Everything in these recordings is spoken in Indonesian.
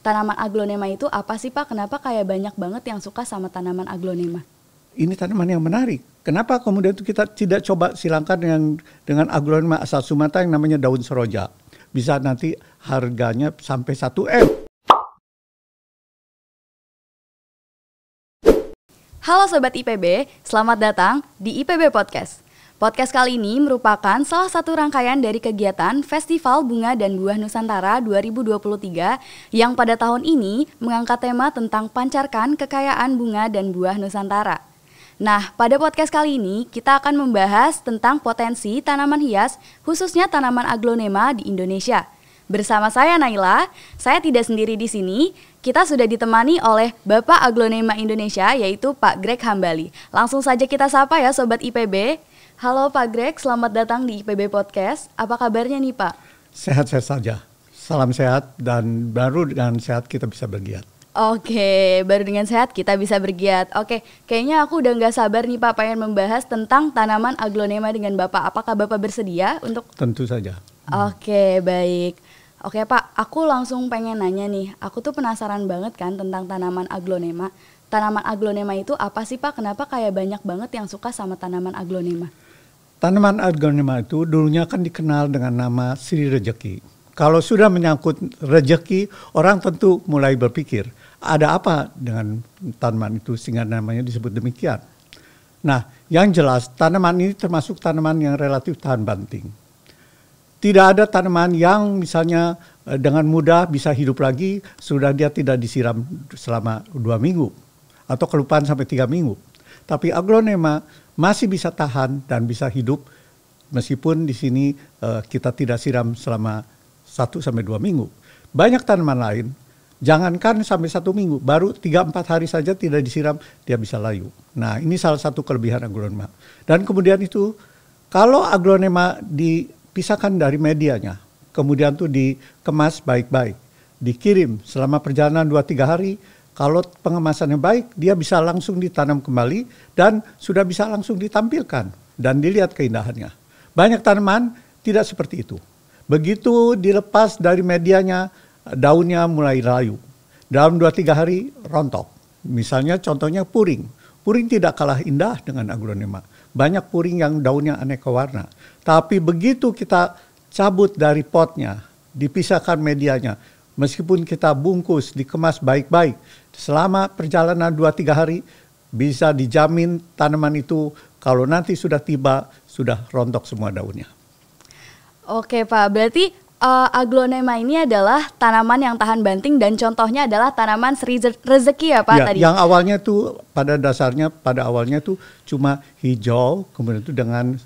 tanaman aglonema itu apa sih Pak? Kenapa kayak banyak banget yang suka sama tanaman aglonema? Ini tanaman yang menarik. Kenapa kemudian itu kita tidak coba silangkan dengan aglonema asal Sumatera yang namanya daun seroja. Bisa nanti harganya sampai 1 M. Halo Sobat IPB, selamat datang di IPB Podcast. Podcast kali ini merupakan salah satu rangkaian dari kegiatan Festival Bunga dan Buah Nusantara 2023 yang pada tahun ini mengangkat tema tentang pancarkan kekayaan bunga dan buah Nusantara. Nah, pada podcast kali ini kita akan membahas tentang potensi tanaman hias, khususnya tanaman aglonema di Indonesia. Bersama saya Naila, saya tidak sendiri di sini. Kita sudah ditemani oleh Bapak Aglonema Indonesia, yaitu Pak Greg Hambali. Langsung saja kita sapa ya Sobat IPB. Halo Pak Greg, selamat datang di IPB Podcast. Apa kabarnya nih Pak? Sehat-sehat saja. Salam sehat dan baru dengan sehat kita bisa bergiat. Oke, baru dengan sehat kita bisa bergiat. Oke, kayaknya aku udah gak sabar nih Pak pengen membahas tentang tanaman aglonema dengan Bapak. Apakah Bapak bersedia untuk? Tentu saja. Oke, baik. Oke Pak, aku langsung pengen nanya nih. Aku tuh penasaran banget kan tentang tanaman aglonema. Tanaman aglonema itu apa sih Pak? Kenapa kayak banyak banget yang suka sama tanaman aglonema? Tanaman aglonema itu dulunya kan dikenal dengan nama Sri Rejeki. Kalau sudah menyangkut rejeki, orang tentu mulai berpikir, ada apa dengan tanaman itu sehingga namanya disebut demikian. Nah, yang jelas tanaman ini termasuk tanaman yang relatif tahan banting. Tidak ada tanaman yang misalnya dengan mudah bisa hidup lagi sudah dia tidak disiram selama 2 minggu atau kelupaan sampai 3 minggu. Tapi aglonema masih bisa tahan dan bisa hidup meskipun di sini kita tidak siram selama 1 sampai 2 minggu. Banyak tanaman lain, jangankan sampai 1 minggu, baru 3-4 hari saja tidak disiram, dia bisa layu. Nah, ini salah satu kelebihan aglonema. Dan kemudian itu, kalau aglonema dipisahkan dari medianya, kemudian tuh dikemas baik-baik, dikirim selama perjalanan 2-3 hari, kalau pengemasannya baik, dia bisa langsung ditanam kembali dan sudah bisa langsung ditampilkan dan dilihat keindahannya. Banyak tanaman tidak seperti itu. Begitu dilepas dari medianya, daunnya mulai layu. Dalam 2-3 hari rontok. Misalnya contohnya puring. Puring tidak kalah indah dengan aglonema. Banyak puring yang daunnya aneka warna. Tapi begitu kita cabut dari potnya, dipisahkan medianya, meskipun kita bungkus, dikemas baik-baik, selama perjalanan 2-3 hari, bisa dijamin tanaman itu kalau nanti sudah tiba, sudah rontok semua daunnya. Oke Pak, berarti aglonema ini adalah tanaman yang tahan banting dan contohnya adalah tanaman Sri Rezeki ya Pak tadi? Yang awalnya tuh pada awalnya tuh cuma hijau, kemudian itu dengan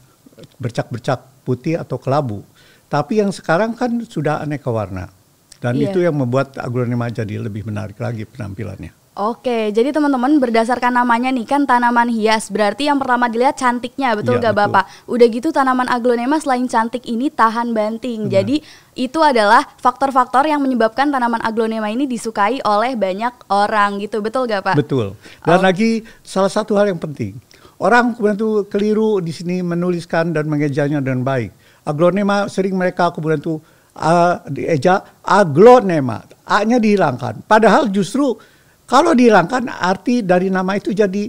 bercak-bercak putih atau kelabu. Tapi yang sekarang kan sudah aneka warna. Dan itu yang membuat aglonema jadi lebih menarik lagi penampilannya. Oke, jadi teman-teman berdasarkan namanya nih kan tanaman hias. Berarti yang pertama dilihat cantiknya, betul gak Bapak? Udah gitu tanaman aglonema selain cantik ini tahan banting. Benar. Jadi itu adalah faktor-faktor yang menyebabkan tanaman aglonema ini disukai oleh banyak orang gitu, betul gak Pak? Betul. Dan lagi salah satu hal yang penting. Orang kemudian tuh keliru di sini menuliskan dan mengejanya dengan baik. Aglonema sering mereka kemudian tuh dieja aglonema, A-nya dihilangkan. Padahal justru kalau dihilangkan arti dari nama itu jadi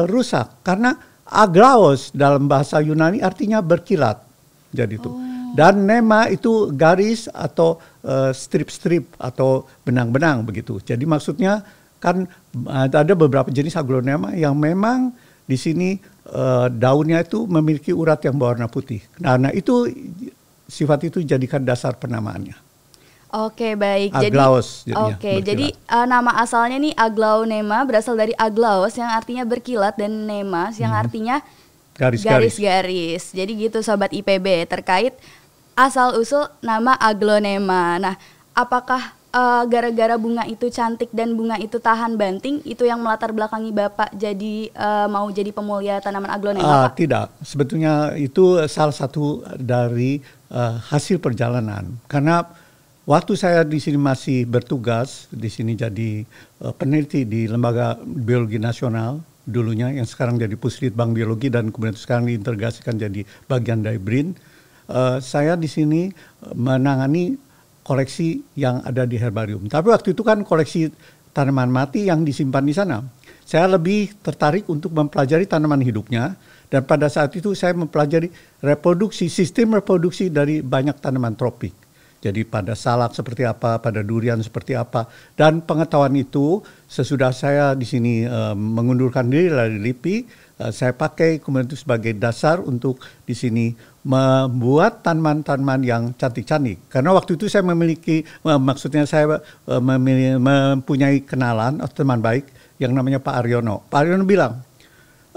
rusak. Karena aglaos dalam bahasa Yunani artinya berkilat. Jadi itu. Dan nema itu garis atau strip-strip atau benang-benang begitu. Jadi maksudnya kan ada beberapa jenis aglonema yang memang di sini daunnya itu memiliki urat yang berwarna putih. Nah itu sifat itu jadikan dasar penamaannya. Oke, baik. Aglaos. Jadi nama asalnya nih aglonema berasal dari aglaos yang artinya berkilat dan nema yang artinya garis-garis. Jadi gitu Sobat IPB terkait asal-usul nama aglonema. Nah, apakah gara-gara bunga itu cantik dan bunga itu tahan banting itu yang melatar belakangi Bapak jadi mau jadi pemulia tanaman aglonema Pak? Tidak, sebetulnya itu salah satu dari hasil perjalanan. Karena waktu saya di sini masih bertugas, di sini jadi peneliti di Lembaga Biologi Nasional dulunya, yang sekarang jadi Puslitbang Biologi dan kemudian sekarang diintegrasikan jadi bagian dari BRIN. Saya di sini menangani koleksi yang ada di herbarium. Tapi waktu itu kan koleksi tanaman mati yang disimpan di sana. Saya lebih tertarik untuk mempelajari tanaman hidupnya, dan pada saat itu saya mempelajari sistem reproduksi dari banyak tanaman tropik. Jadi pada salak seperti apa, pada durian seperti apa, dan pengetahuan itu sesudah saya di sini mengundurkan diri dari LIPI, saya pakai kemudian itu sebagai dasar untuk di sini membuat tanaman-tanaman yang cantik-cantik. Karena waktu itu saya mempunyai kenalan atau teman baik yang namanya Pak Aryono. Pak Aryono bilang,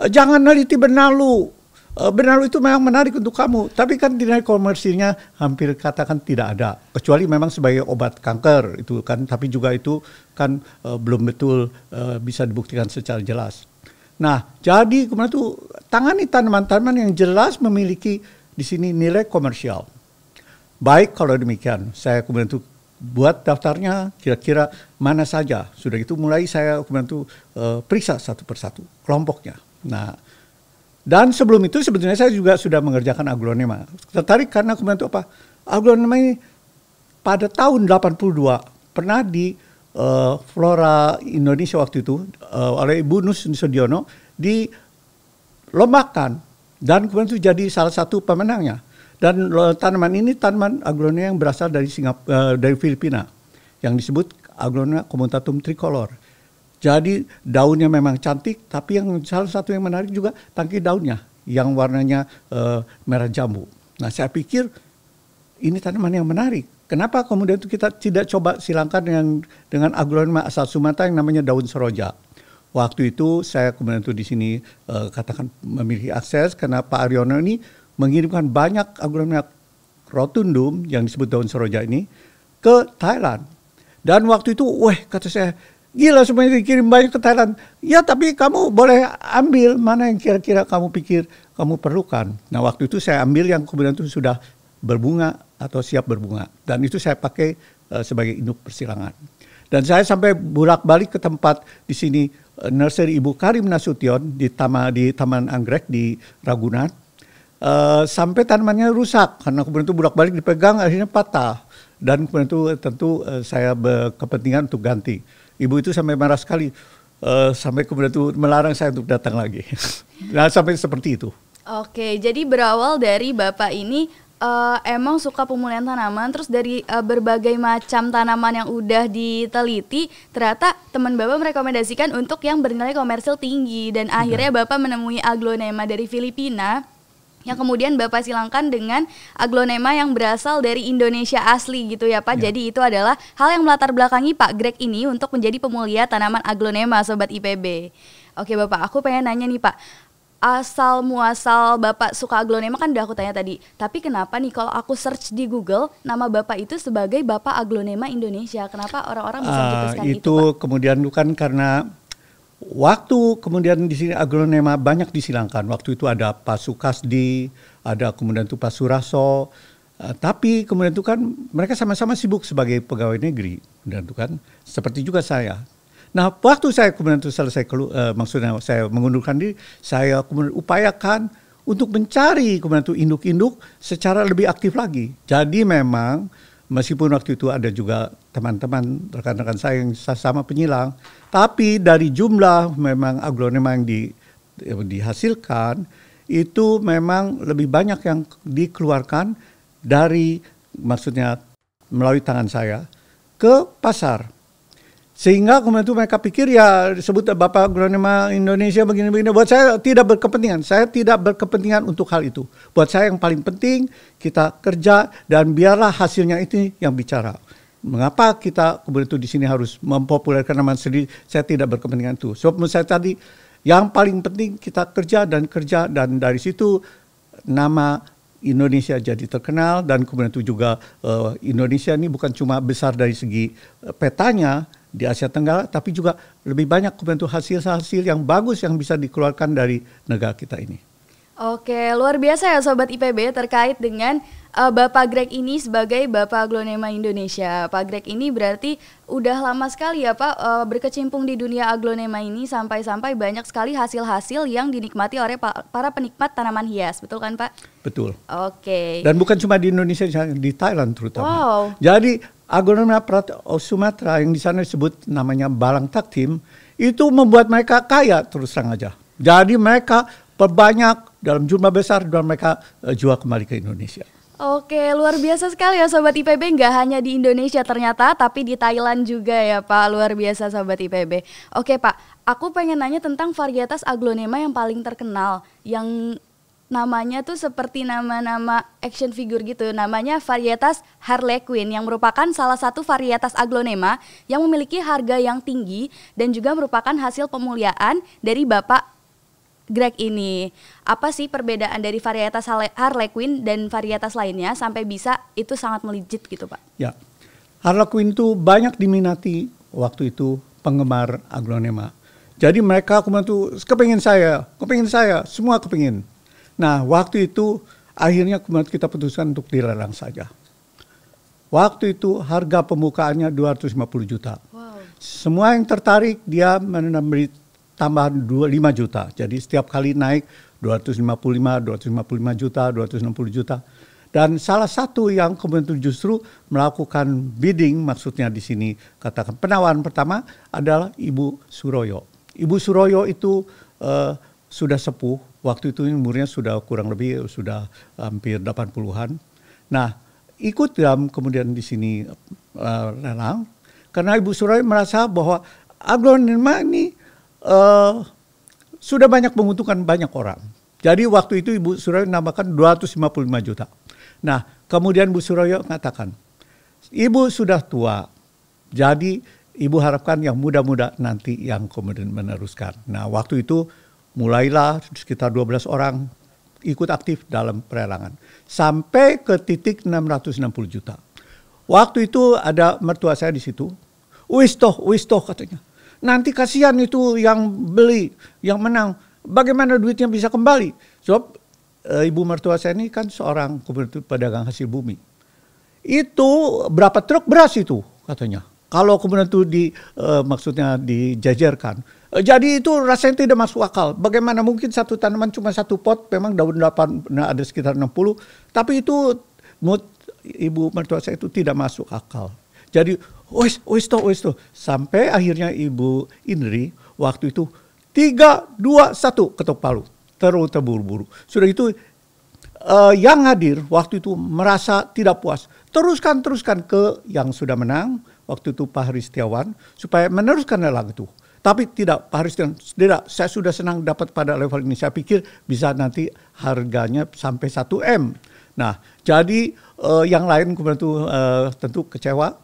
jangan neliti benalu. Benalu itu memang menarik untuk kamu, tapi kan nilai komersilnya hampir katakan tidak ada. Kecuali memang sebagai obat kanker itu kan, tapi juga itu kan belum betul bisa dibuktikan secara jelas. Nah, jadi kemudian itu tangani tanaman-tanaman yang jelas memiliki di sini nilai komersial. Baik kalau demikian, saya kemudian itu buat daftarnya kira-kira mana saja. Sudah itu mulai saya kemudian itu periksa satu persatu kelompoknya. Nah, dan sebelum itu sebetulnya saya juga sudah mengerjakan aglonema. Tertarik karena kemudian itu apa? Aglonema ini pada tahun 82 pernah di Flora Indonesia waktu itu oleh Ibu Nus Sudiono dilombakan dan kemudian itu jadi salah satu pemenangnya. Dan tanaman ini tanaman aglonema yang berasal dari dari Filipina yang disebut Aglonema comitatum tricolor. Jadi daunnya memang cantik, tapi yang salah satu yang menarik juga tangkai daunnya yang warnanya merah jambu. Nah, saya pikir ini tanaman yang menarik. Kenapa kemudian itu kita tidak coba silangkan dengan aglonema asal Sumatera yang namanya daun seroja. Waktu itu saya kemudian itu di sini katakan memiliki akses karena Pak Aryono ini mengirimkan banyak aglonema rotundum yang disebut daun seroja ini ke Thailand. Dan waktu itu, kata saya, gila semuanya dikirim banyak ke Thailand. Ya tapi kamu boleh ambil mana yang kira-kira kamu pikir kamu perlukan. Nah waktu itu saya ambil yang kemudian itu sudah berbunga atau siap berbunga. Dan itu saya pakai sebagai induk persilangan. Dan saya sampai bolak-balik ke tempat di sini nursery Ibu Karim Nasution di Taman Anggrek di Ragunan. Sampai tanamannya rusak karena kemudian itu bolak-balik dipegang akhirnya patah. Dan kemudian itu tentu saya berkepentingan untuk ganti. Ibu itu sampai marah sekali, sampai kemudian itu melarang saya untuk datang lagi. Nah, sampai seperti itu. Oke, jadi berawal dari Bapak ini emang suka pemulihan tanaman, terus dari berbagai macam tanaman yang udah diteliti, ternyata teman Bapak merekomendasikan untuk yang bernilai komersil tinggi, dan akhirnya Bapak menemui aglonema dari Filipina, yang kemudian Bapak silangkan dengan aglonema yang berasal dari Indonesia asli gitu ya Pak. Ya. Jadi itu adalah hal yang melatar belakangi Pak Greg ini untuk menjadi pemulia tanaman aglonema Sobat IPB. Oke Bapak, aku pengen nanya nih Pak, asal muasal Bapak suka aglonema kan udah aku tanya tadi. Tapi kenapa nih kalau aku search di Google nama Bapak itu sebagai Bapak Aglonema Indonesia? Kenapa orang-orang bisa memutuskan itu Pak? Kemudian bukan karena waktu kemudian di sini aglonema banyak disilangkan. Waktu itu ada Pak Sukasdi, ada kemudian itu Pak Suraso. Tapi kemudian itu kan mereka sama-sama sibuk sebagai pegawai negeri. Dan itu kan seperti juga saya. Nah, waktu saya kemudian itu selesai maksudnya saya mengundurkan diri, saya kemudian upayakan untuk mencari kemudian itu induk-induk secara lebih aktif lagi. Jadi memang meskipun waktu itu ada juga teman-teman, rekan-rekan saya yang sama penyilang, tapi dari jumlah memang aglonema yang dihasilkan, itu memang lebih banyak yang dikeluarkan dari, maksudnya melalui tangan saya, ke pasar. Sehingga kemudian itu mereka pikir ya sebut Bapak Aglonema Indonesia begini-begini. Buat saya tidak berkepentingan. Saya tidak berkepentingan untuk hal itu. Buat saya yang paling penting kita kerja dan biarlah hasilnya itu yang bicara. Mengapa kita kemudian itu di sini harus mempopulerkan nama sendiri? Saya tidak berkepentingan itu. Sebab menurut saya tadi yang paling penting kita kerja dan dari situ nama Indonesia jadi terkenal, dan kemudian itu juga Indonesia ini bukan cuma besar dari segi petanya di Asia Tenggara, tapi juga lebih banyak kemudian itu hasil-hasil yang bagus yang bisa dikeluarkan dari negara kita ini. Oke, luar biasa ya Sobat IPB terkait dengan Bapak Greg ini sebagai Bapak Aglonema Indonesia. Pak Greg ini berarti udah lama sekali ya Pak berkecimpung di dunia aglonema ini, sampai-sampai banyak sekali hasil-hasil yang dinikmati oleh para penikmat tanaman hias, betul kan Pak? Betul. Oke. Dan bukan cuma di Indonesia, di Thailand terutama. Wow. Jadi Aglonema Sumatera yang di sana disebut namanya Balang Taktim itu membuat mereka kaya terus terang aja. Jadi mereka perbanyak dalam jumlah besar dan mereka jual kembali ke Indonesia. Oke, luar biasa sekali ya Sobat IPB, nggak hanya di Indonesia ternyata, tapi di Thailand juga ya Pak, luar biasa Sobat IPB. Oke Pak, aku pengen nanya tentang varietas aglonema yang paling terkenal, yang namanya tuh seperti nama-nama action figure gitu, namanya varietas Harlequin yang merupakan salah satu varietas aglonema yang memiliki harga yang tinggi dan juga merupakan hasil pemuliaan dari Bapak Greg ini. Apa sih perbedaan dari varietas Harlequin dan varietas lainnya sampai bisa itu sangat melejit gitu Pak? Ya, Harlequin itu banyak diminati waktu itu penggemar aglonema. Jadi mereka kemudian tuh kepingin saya, semua kepingin. Nah, waktu itu akhirnya kemudian kita putuskan untuk dilelang saja. Waktu itu harga pembukaannya 250 juta. Wow. Semua yang tertarik dia memberi tambahan 5 juta. Jadi setiap kali naik 255 juta, 260 juta. Dan salah satu yang kemudian justru melakukan bidding, maksudnya di sini katakan penawaran pertama adalah Ibu Suroyo. Ibu Suroyo itu sudah sepuh, waktu itu umurnya sudah kurang lebih sudah hampir 80-an. Nah, ikut dalam kemudian di sini lelang karena Ibu Suroyo merasa bahwa aglonema ini sudah banyak menguntungkan banyak orang. Jadi waktu itu Ibu Suroyo menambahkan 255 juta. Nah, kemudian Ibu Suroyo mengatakan, Ibu sudah tua, jadi Ibu harapkan yang muda-muda nanti yang kemudian meneruskan. Nah, waktu itu mulailah sekitar 12 orang ikut aktif dalam pelelangan. Sampai ke titik 660 juta. Waktu itu ada mertua saya di situ. Wis toh katanya. Nanti kasihan itu yang beli, yang menang. Bagaimana duitnya bisa kembali? Sebab ibu mertua saya ini kan seorang pedagang hasil bumi. Itu berapa truk beras itu katanya. Kalau kemudian itu maksudnya dijajarkan. Jadi itu rasanya tidak masuk akal. Bagaimana mungkin satu tanaman cuma satu pot, memang daun 8 ada sekitar 60. Tapi itu ibu mertua saya itu tidak masuk akal. Jadi wis toh. Sampai akhirnya Ibu Indri waktu itu 3, 2, 1 ketok palu. Terus terburu-buru. Sudah itu yang hadir waktu itu merasa tidak puas. Teruskan ke yang sudah menang. Waktu itu Pak Haris Setiawan. Supaya meneruskan lelang itu. Tapi tidak, Pak Haris tidak. Saya sudah senang dapat pada level ini. Saya pikir bisa nanti harganya sampai 1 M. Nah, jadi yang lain kemudian itu tentu kecewa.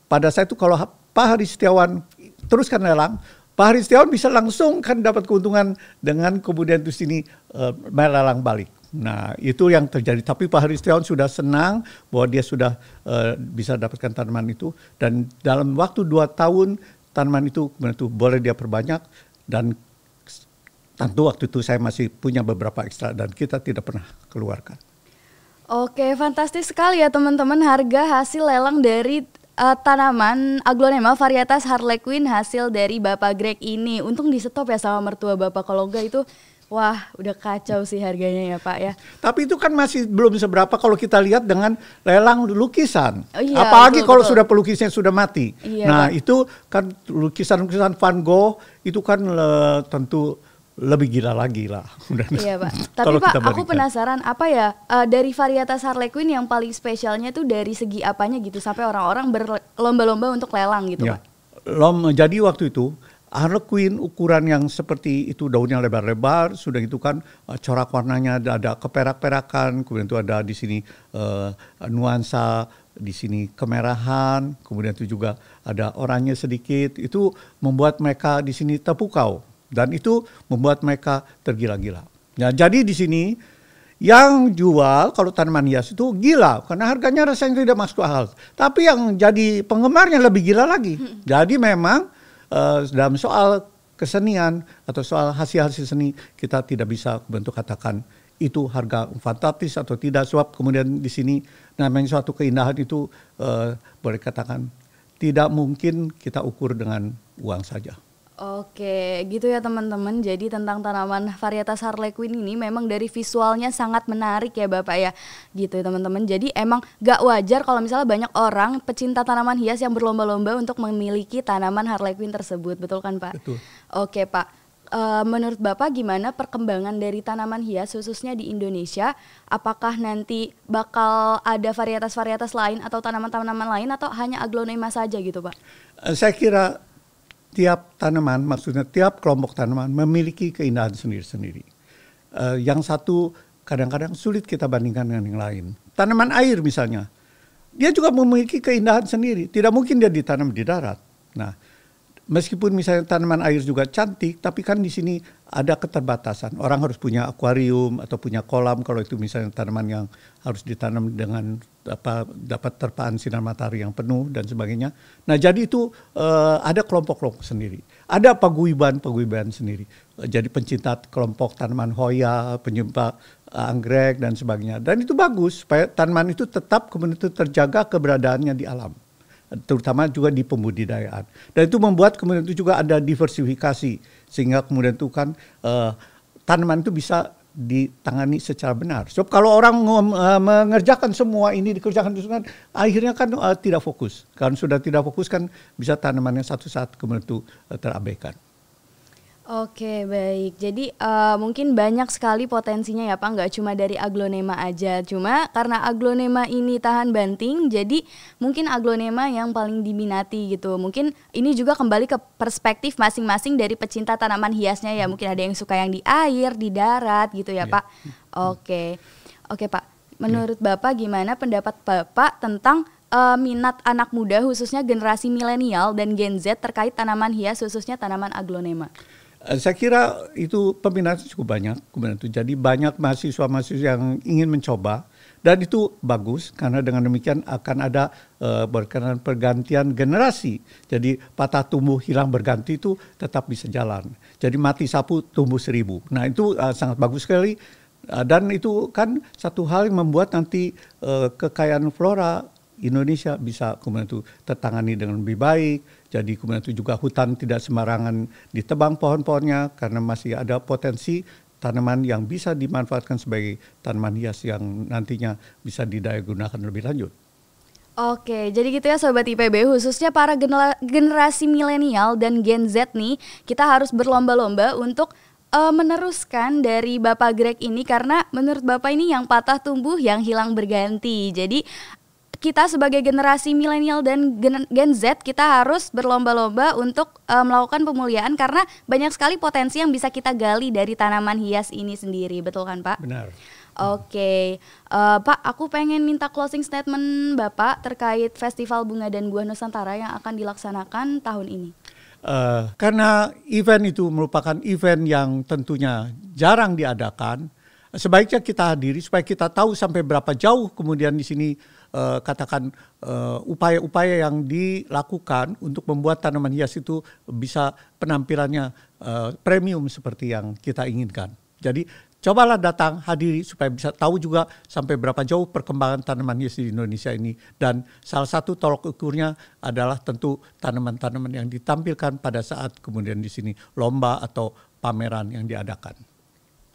Pada saat itu kalau Pak Haris Setiawan teruskan lelang, Pak Haris Setiawan bisa langsung kan dapat keuntungan dengan kemudian itu sini melelang balik. Nah, itu yang terjadi. Tapi Pak Haris Setiawan sudah senang bahwa dia sudah bisa dapatkan tanaman itu. Dan dalam waktu 2 tahun, tanaman itu kemudian itu boleh dia perbanyak. Dan tentu waktu itu saya masih punya beberapa ekstra dan kita tidak pernah keluarkan. Oke, fantastis sekali ya teman-teman, harga hasil lelang dari tanaman aglonema varietas Harlequin hasil dari Bapak Greg ini. Untung di stop ya sama mertua Bapak, kalau enggak itu wah udah kacau sih harganya ya Pak ya. Tapi itu kan masih belum seberapa kalau kita lihat dengan lelang lukisan. Oh, iya, apalagi kalau sudah pelukisnya sudah mati. Iya, nah Pak. Itu kan lukisan-lukisan Van Gogh itu kan tentu lebih gila lagi lah. Iya Pak. Tapi Pak, aku penasaran apa ya dari varietas Harlequin yang paling spesialnya tuh dari segi apanya gitu sampai orang-orang berlomba-lomba untuk lelang gitu ya. Pak. Jadi waktu itu Harlequin ukuran yang seperti itu, daunnya lebar-lebar, sudah gitu kan corak warnanya ada keperak-perakan, kemudian itu ada di sini nuansa di sini kemerahan, kemudian itu juga ada oranye sedikit, itu membuat mereka di sini terpukau. Dan itu membuat mereka tergila-gila. Ya, jadi di sini yang jual kalau tanaman hias itu gila karena harganya rasanya tidak masuk akal. Tapi yang jadi penggemarnya lebih gila lagi. Jadi memang dalam soal kesenian atau soal hasil-hasil seni kita tidak bisa bentuk katakan itu harga fantastis atau tidak. Sebab kemudian di sini namanya suatu keindahan itu boleh katakan tidak mungkin kita ukur dengan uang saja. Oke, gitu ya teman-teman. Jadi tentang tanaman varietas Harlequin ini memang dari visualnya sangat menarik ya Bapak ya. Gitu ya teman-teman. Jadi emang gak wajar kalau misalnya banyak orang pecinta tanaman hias yang berlomba-lomba untuk memiliki tanaman Harlequin tersebut. Betul kan Pak? Betul. Oke Pak. Menurut Bapak gimana perkembangan dari tanaman hias khususnya di Indonesia? Apakah nanti bakal ada varietas-varietas lain atau tanaman-tanaman lain atau hanya aglonema saja gitu Pak? Saya kira tiap tanaman, maksudnya tiap kelompok tanaman memiliki keindahan sendiri-sendiri. Yang satu kadang-kadang sulit kita bandingkan dengan yang lain. Tanaman air misalnya, dia juga memiliki keindahan sendiri. Tidak mungkin dia ditanam di darat. Nah, meskipun misalnya tanaman air juga cantik, tapi kan di sini ada keterbatasan. Orang harus punya akuarium atau punya kolam kalau itu misalnya tanaman yang harus ditanam dengan dapat terpaan sinar matahari yang penuh dan sebagainya. Nah, jadi itu ada kelompok-kelompok sendiri. Ada paguyuban sendiri. Jadi pencinta kelompok tanaman hoya, penyimpan anggrek dan sebagainya. Dan itu bagus supaya tanaman itu tetap kemudian itu terjaga keberadaannya di alam, terutama juga di pembudidayaan. Dan itu membuat kemudian itu juga ada diversifikasi sehingga kemudian itu kan tanaman itu bisa ditangani secara benar. So kalau orang mengerjakan semua ini dikerjakan akhirnya kan tidak fokus. Kan sudah tidak fokus kan bisa tanamannya satu saat kemudian itu terabaikan. Oke, baik. Jadi mungkin banyak sekali potensinya ya Pak, nggak cuma dari aglonema aja. Cuma karena aglonema ini tahan banting, jadi mungkin aglonema yang paling diminati gitu. Mungkin ini juga kembali ke perspektif masing-masing dari pecinta tanaman hiasnya ya. Mungkin ada yang suka yang di air, di darat gitu ya Pak. Oke, Pak. Menurut Bapak gimana pendapat Bapak tentang minat anak muda khususnya generasi milenial dan Gen Z terkait tanaman hias khususnya tanaman aglonema? Saya kira itu peminatnya cukup banyak. Kemudian itu jadi banyak mahasiswa-mahasiswa yang ingin mencoba dan itu bagus karena dengan demikian akan ada berkenaan pergantian generasi. Jadi patah tumbuh hilang berganti itu tetap bisa jalan. Jadi mati sapu tumbuh 1000. Nah itu sangat bagus sekali dan itu kan satu hal yang membuat nanti kekayaan flora Indonesia bisa kemudian itu tertangani dengan lebih baik. Jadi kemudian itu juga hutan tidak sembarangan ditebang pohon-pohonnya karena masih ada potensi tanaman yang bisa dimanfaatkan sebagai tanaman hias yang nantinya bisa didayagunakan lebih lanjut. Oke, jadi gitu ya Sobat IPB, khususnya para generasi milenial dan Gen Z nih, kita harus berlomba-lomba untuk meneruskan dari Bapak Greg ini karena menurut Bapak ini yang patah tumbuh, yang hilang berganti. Jadi kita sebagai generasi milenial dan Gen Z kita harus berlomba-lomba untuk melakukan pemuliaan karena banyak sekali potensi yang bisa kita gali dari tanaman hias ini sendiri, betul kan Pak? Benar. Oke, Pak, aku pengen minta closing statement Bapak terkait Festival Bunga dan Buah Nusantara yang akan dilaksanakan tahun ini. Karena event itu merupakan event yang tentunya jarang diadakan, sebaiknya kita hadiri supaya kita tahu sampai berapa jauh kemudian di sini katakan upaya-upaya yang dilakukan untuk membuat tanaman hias itu bisa penampilannya premium seperti yang kita inginkan. Jadi cobalah datang hadiri supaya bisa tahu juga sampai berapa jauh perkembangan tanaman hias di Indonesia ini. Dan salah satu tolok ukurnya adalah tentu tanaman-tanaman yang ditampilkan pada saat kemudian di sini lomba atau pameran yang diadakan.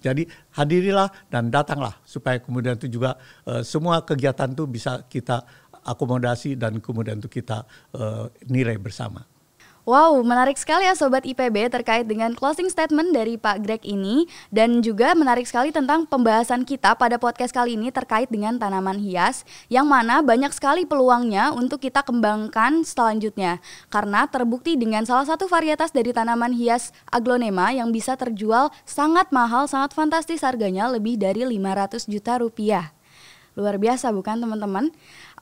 Jadi hadirilah dan datanglah supaya kemudian itu juga semua kegiatan itu bisa kita akomodasi dan kemudian itu kita nilai bersama. Wow, menarik sekali ya Sobat IPB terkait dengan closing statement dari Pak Greg ini. Dan juga menarik sekali tentang pembahasan kita pada podcast kali ini terkait dengan tanaman hias, yang mana banyak sekali peluangnya untuk kita kembangkan selanjutnya. Karena terbukti dengan salah satu varietas dari tanaman hias aglonema yang bisa terjual sangat mahal, sangat fantastis harganya lebih dari 500 juta rupiah. Luar biasa bukan teman-teman?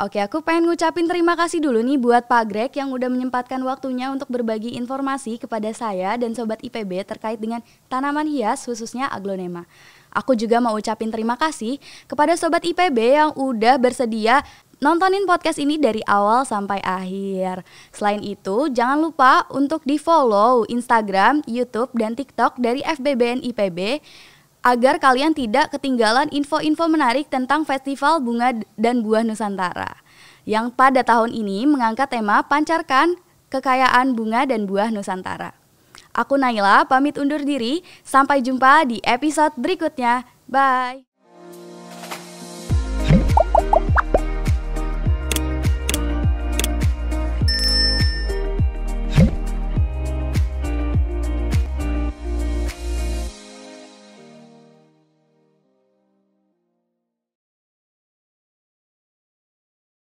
Oke, aku pengen ngucapin terima kasih dulu nih buat Pak Greg yang udah menyempatkan waktunya untuk berbagi informasi kepada saya dan Sobat IPB terkait dengan tanaman hias khususnya aglonema. Aku juga mau ucapin terima kasih kepada Sobat IPB yang udah bersedia nontonin podcast ini dari awal sampai akhir. Selain itu, jangan lupa untuk di-follow Instagram, YouTube, dan TikTok dari FBBN IPB agar kalian tidak ketinggalan info-info menarik tentang Festival Bunga dan Buah Nusantara yang pada tahun ini mengangkat tema Pancarkan Kekayaan Bunga dan Buah Nusantara. Aku Naila, pamit undur diri. Sampai jumpa di episode berikutnya. Bye!